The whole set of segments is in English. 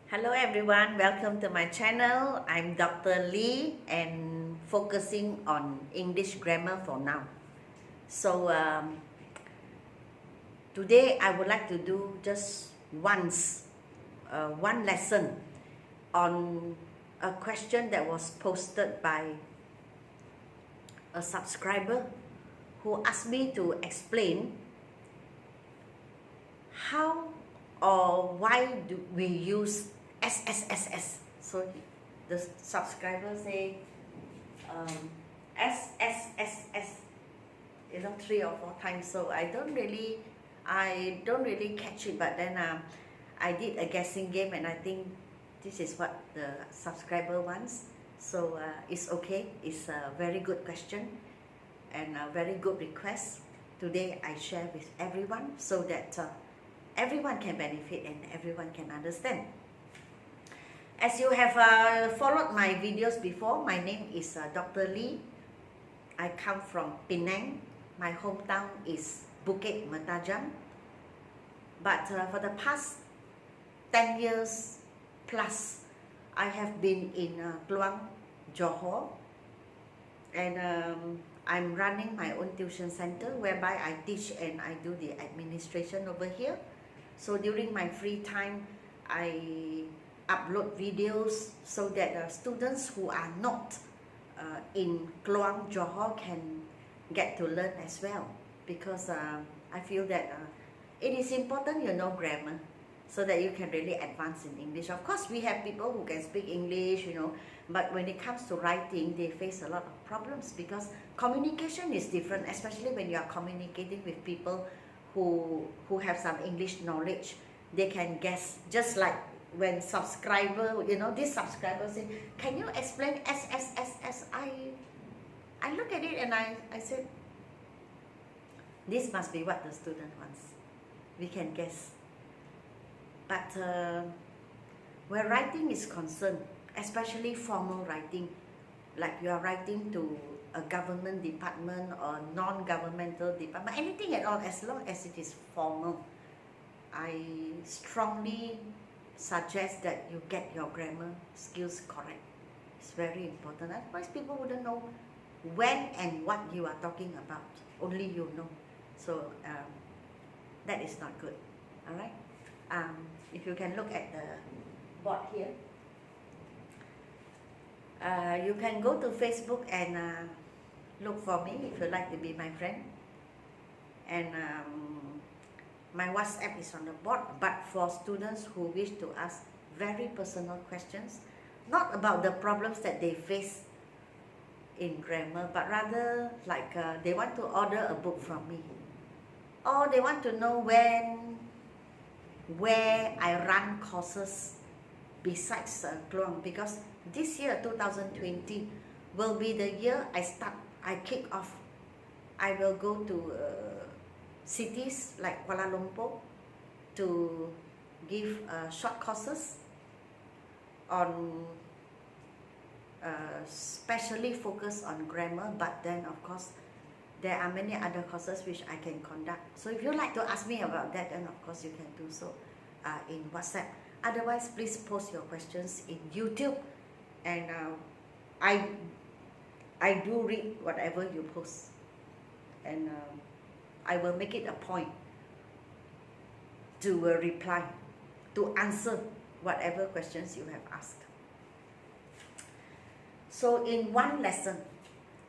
Hello everyone, welcome to my channel. I'm Dr. Lee and focusing on English grammar for now. So today I would like to do just one lesson on a question that was posted by a subscriber who asked me to explain how or why do we use SSSS. So the subscriber say SSSS, 3 or 4 times. So I don't really catch it. But then I did a guessing game, and I think this is what the subscriber wants. So it's okay. It's a very good question and a very good request. Today I share with everyone so that everyone can benefit and everyone can understand. As you have followed my videos before, my name is Dr. Lee. I come from Penang. My hometown is Bukit Mertajam. But for the past 10 years plus, I have been in Kluang, Johor. And I'm running my own tuition center whereby I teach and I do the administration over here. So during my free time, I upload videos so that students who are not in Kluang, Johor can get to learn as well. Because I feel that it is important you know grammar so that you can really advance in English. Of course, we have people who can speak English, but when it comes to writing, they face a lot of problems because communication is different, especially when you are communicating with people who have some English knowledge. They can guess, just like when subscriber, this subscriber say, can you explain SSSS? I look at it and I said, this must be what the student wants. We can guess. But where writing is concerned, especially formal writing, like you are writing to a government department or non-governmental department, anything at all, as long as it is formal, I strongly suggest that you get your grammar skills correct. It's very important. Otherwise, people wouldn't know when and what you are talking about. Only you know. So that is not good. All right. If you can look at the board here, you can go to Facebook and look for me if you like to be my friend. And my WhatsApp is on the board, but for students who wish to ask very personal questions, not about the problems that they face in grammar, but rather like they want to order a book from me, or they want to know where I run courses besides Kluang, because this year 2020 will be the year I kick off. I will go to cities like Kuala Lumpur to give short courses on specially focused on grammar, but then of course there are many other courses which I can conduct. So if you like to ask me about that, then of course you can do so in WhatsApp. Otherwise, please post your questions in YouTube, and I do read whatever you post, and I will make it a point to reply, to answer whatever questions you have asked. So in one lesson,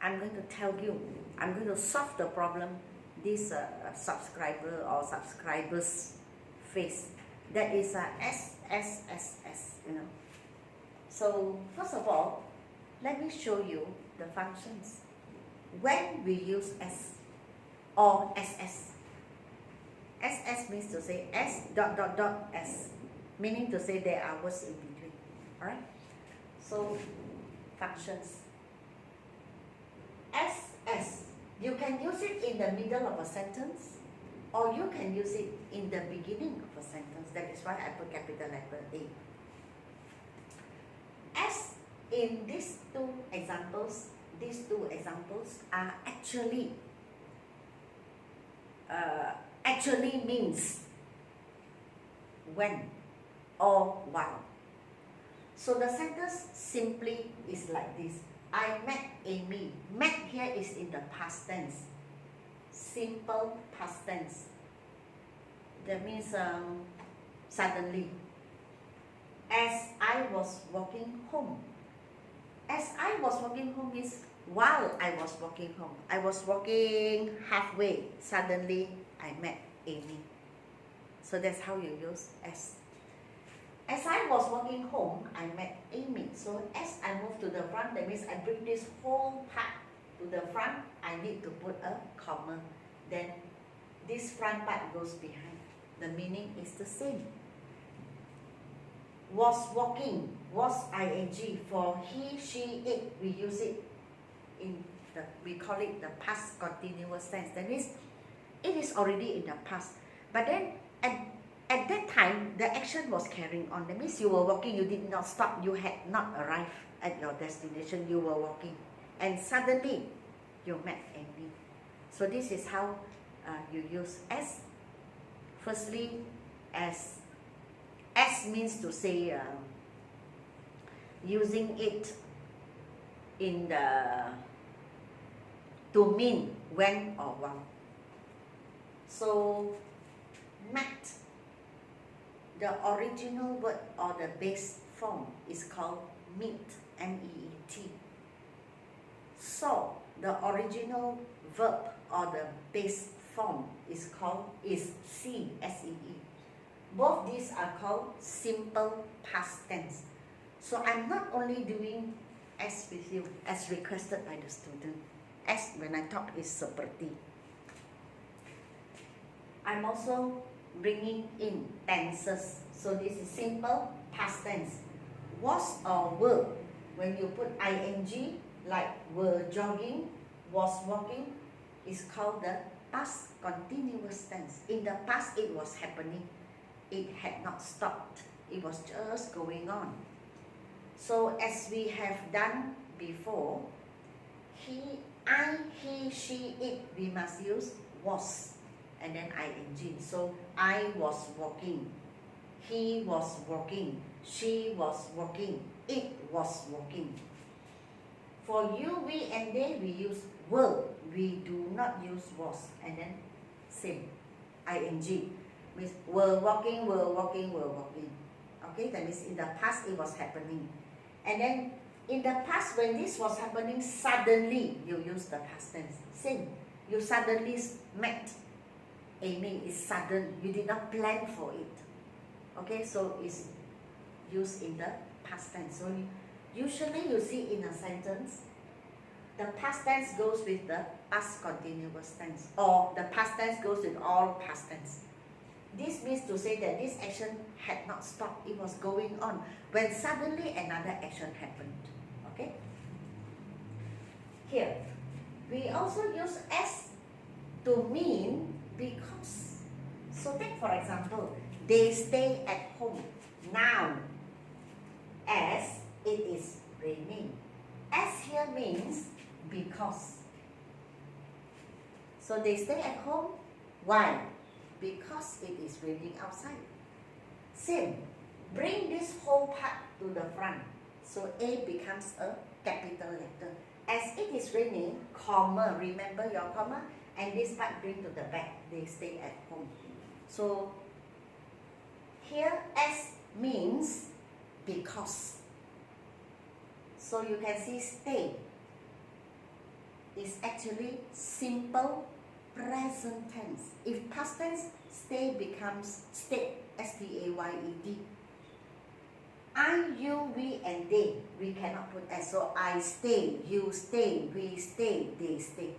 I'm going to tell you, I'm going to solve the problem this subscriber or subscribers face. That is SSSS, So first of all, let me show you the functions. When we use S or SS, SS means to say S ... S, meaning to say there are words in between. Alright? So functions. SS, you can use it in the middle of a sentence, or you can use it in the beginning of a sentence. That is why I put capital letter A. S in these two examples are actually means when or while. So the sentence simply is like this. I met Amy. Met here is in the past tense. Simple past tense. That means suddenly. As I was walking home. As I was walking home means while I was walking home. I was walking halfway. Suddenly I met Amy. So that's how you use as. As I was walking home, I met Amy. So as I move to the front, that means I bring this whole part to the front. I need to put a comma. Then this front part goes behind. The meaning is the same. Was walking, was ing. For he, she, it, we use it in the, we call it the past continuous tense. That means it is already in the past. But then at that time, the action was carrying on. That means you were walking, you did not stop, you had not arrived at your destination, you were walking. And suddenly, you met Amy. So this is how you use as. Firstly, as means to say, using it in the, to mean when or while. So, met. The original word or the base form is called meet, M-E-E-T. Saw, the original verb or the base form is see, S-E-E. Both these are called simple past tense. So I'm not only doing as with you, as requested by the student. As when I talk is seperti. I'm also bringing in tenses. So this is simple past tense. Was or were. When you put ing, like were jogging, was walking, is called the past continuous tense. In the past, it was happening. It had not stopped. It was just going on. So as we have done before, he, I, he, she, it, we must use was and then ing. So I was walking, he was walking, she was walking, it was walking. For you, we, and they, we use were. We do not use was. And then same, ing. Means were walking, were walking, were walking. Okay, that means in the past it was happening. And then in the past when this was happening, suddenly you use the past tense. Same, you suddenly met Amy, is sudden. You did not plan for it. Okay, so it's used in the past tense. So usually you see in a sentence, the past tense goes with the past continuous tense, or the past tense goes with all past tense. This means to say that this action had not stopped, it was going on, when suddenly another action happened. Okay? Here, we also use as to mean because. So take for example, they stay at home now as it is raining. As here means because. So they stay at home. Why? Because it is raining outside. Same. Bring this whole part to the front. So A becomes a capital letter. As it is raining, comma, remember your comma? And this part bring to the back. They stay at home. So here as means because. So you can see stay is actually simple present tense. If past tense, stay becomes stayed, S-T-A-Y-E-D. I, you, we, and they, we cannot put S. So I stay, you stay, we stay, they stay.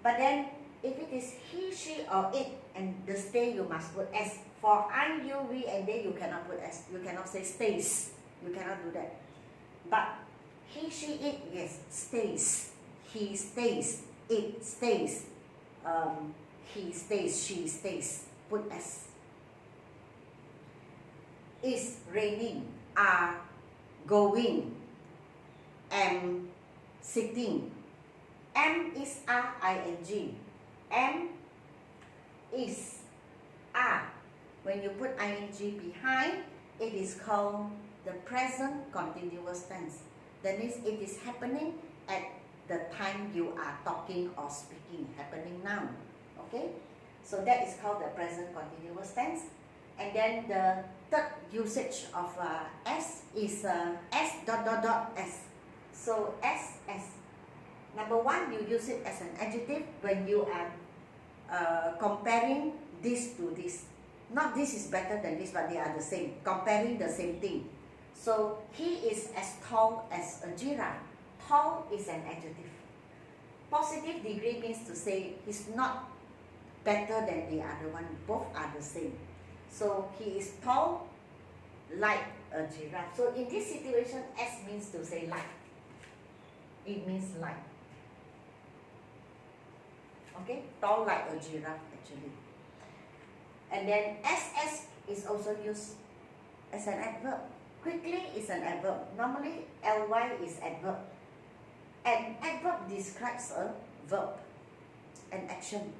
But then, if it is he, she, or it, and the stay, you must put S. For I, you, we, and they, you cannot put S. You cannot say stays. You cannot do that. But he, she, it, yes, stays. He stays, it stays. He stays, she stays. Put S. Is raining, are going, am sitting. Am is ing. Am is are. When you put ing behind, it is called the present continuous tense. That means it is happening at the time you are talking or speaking, happening now. Okay, so that is called the present continuous tense. And then the third usage of s is s dot dot dot s. So s. Number one, you use it as an adjective when you are comparing this to this. Not this is better than this, but they are the same. Comparing the same thing. So he is as tall as a giraffe. Tall is an adjective. Positive degree means to say he's not better than the other one. Both are the same. So he is tall like a giraffe. So in this situation, S means to say like. It means like. Okay, tall like a giraffe actually. And then SS is also used as an adverb. Quickly is an adverb. Normally ly is adverb. An adverb describes a verb, an action.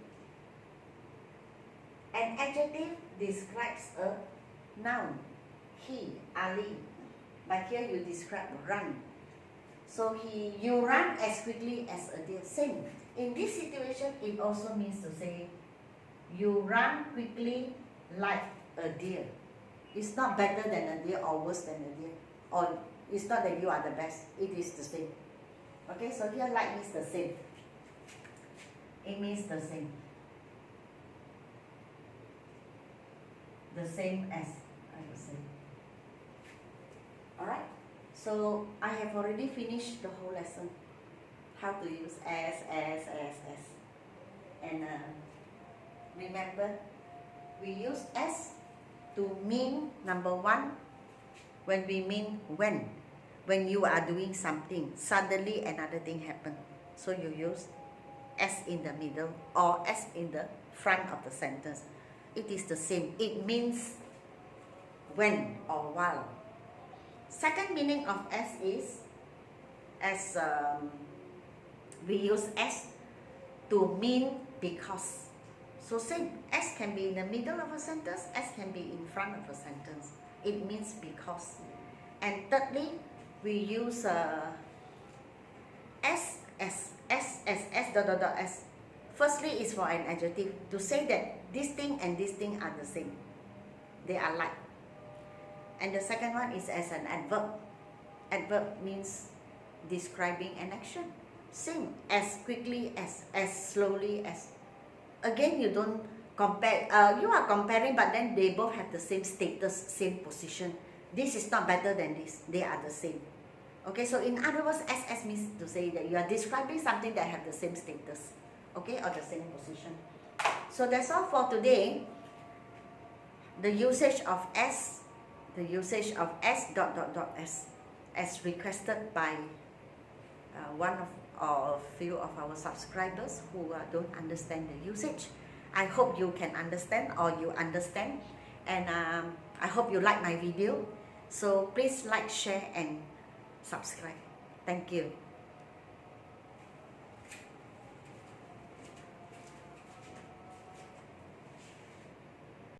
An adjective describes a noun. He, Ali. But here you describe run. So you run as quickly as a deer. Same. In this situation, it also means to say you run quickly like a deer. It's not better than a deer or worse than a deer. Or it's not that you are the best. It is the same. Okay, so here like means the same. It means the same. The same as, I would say. Alright, so I have already finished the whole lesson. How to use as. And remember, we use as to mean, number one, when we mean when you are doing something, suddenly another thing happen. So you use as in the middle or as in the front of the sentence. It is the same. It means when or while. Second meaning of as is as we use as to mean because. So same, as can be in the middle of a sentence, as can be in front of a sentence. It means because. And thirdly, we use s dot dot dot s. Firstly is for an adjective to say that this thing and this thing are the same. They are like. And the second one is as an adverb. Adverb means describing an action. Same, as quickly as slowly as. Again, you don't compare. You are comparing, but then they both have the same status, same position. This is not better than this. They are the same. Okay, so in other words, SS means to say that you are describing something that have the same status. Okay, or the same position. So that's all for today. The usage of S dot dot dot S as requested by one of or a few of our subscribers who don't understand the usage. I hope you can understand or you understand, and I hope you like my video. So please like, share and subscribe. Thank you.